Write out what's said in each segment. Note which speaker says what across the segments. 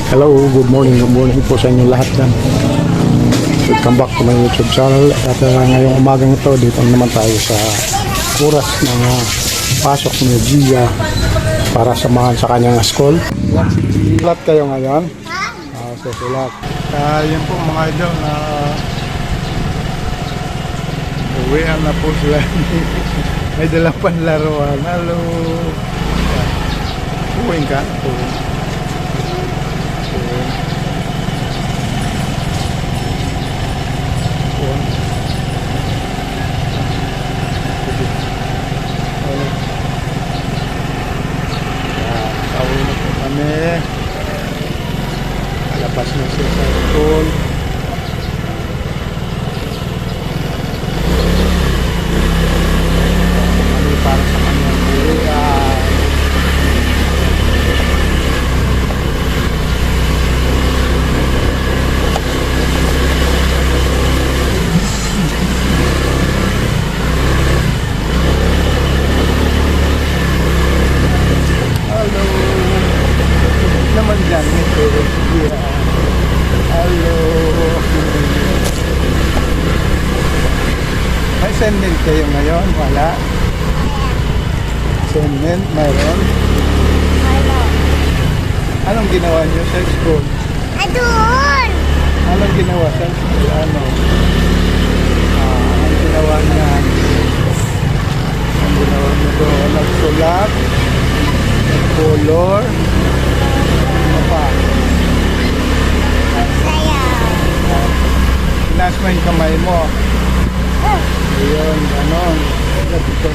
Speaker 1: Hello, good morning po sa inyo lahat dyan. Welcome back to my YouTube channel. At ngayong umagang ito, dito naman tayo sa oras ng pasok ni Gia para samahan sa kanyang school. Sulat kayo ngayon? Sulat. Yun po mga idol na uwihan na po sila. May dalang panlaruan. Hello. Uwiin ka? Uwiin. Pauwi na po kami. Alabas na siya sa school. Kami para sa kanyang buhay. Hello. Naman dyan. Hello. May assignment kayo ngayon? Wala? Assignment? Mayroon? Anong ginawa niyo sa school?
Speaker 2: Doon!
Speaker 1: Anong ginawa sa school? Anong ginawa niya? Anong ginawa niyo doon? Nagsulat? Nagcolor? Ano pa?
Speaker 2: Sayaw.
Speaker 1: Pinas mo yung kamay mo. Ayun, ganon. Dito.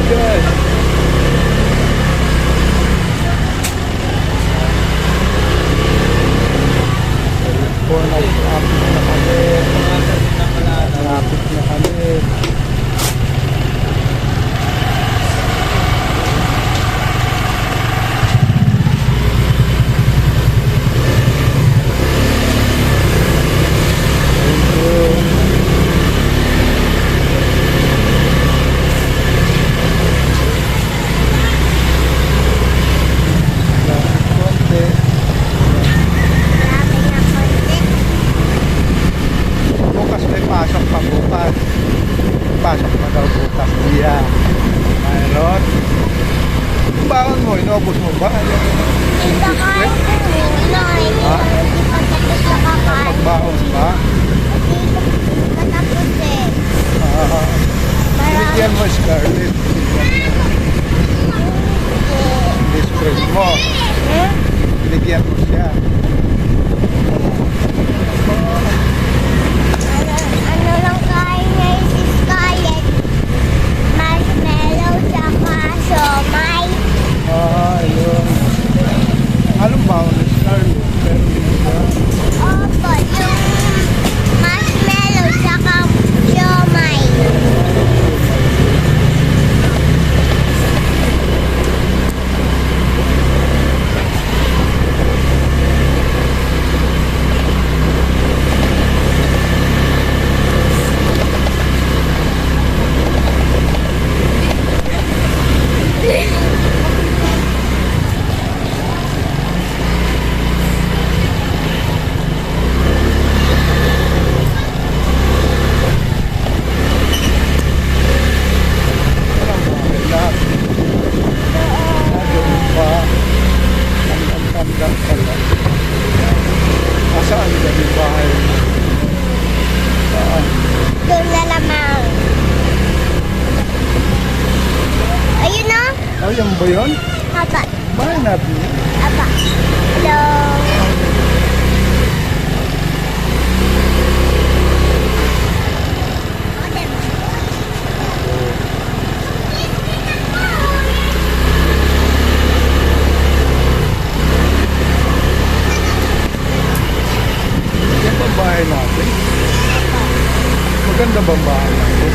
Speaker 1: Good. Malapit na kami. Bukas may pasok pa bukas. Pasok pa daw bukas. Yeah. Mayroon. Yung baon mo, inubos mo ba?
Speaker 2: Ito kain ko muna. Hindi
Speaker 1: Ha?
Speaker 2: pa tapos nakakain.
Speaker 1: Baon ba?
Speaker 2: Hindi pa tapos eh.
Speaker 1: Binigyan mo Scarlett. Best friend mo. Binigyan mo siya.
Speaker 2: Ano lang kain ngayon si Scarlett? Marshmallow tsaka siomay.
Speaker 1: Ayun. Anong baon ni Scarlett? Pero binigyan.
Speaker 2: Opo, yung marshmallow tsaka siomay.
Speaker 1: Walang bahay lahat. Nandun pa. Tanda pala. Asaan dyan yung bahay? Saan?
Speaker 2: Doon na lamang. Ayun na.
Speaker 1: Ayun ba yun?
Speaker 2: Aba.
Speaker 1: Bahay natin yun.
Speaker 2: Aba. Hello.
Speaker 1: Yan ba bahay natin? Maganda bang bahay natin?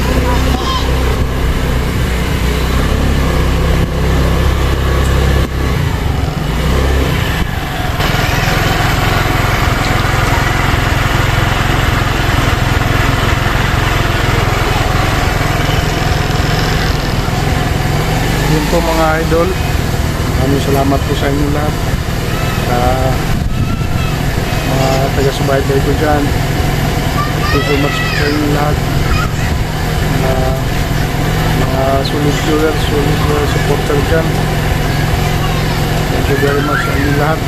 Speaker 1: idol. Maraming salamat po sa inyo lahat. Sa mga taga-subaybay ko dyan. Thank you so much po sa inyo lahat. Mga solid viewers, solid supporter dyan. Thank you very much sa inyo lahat.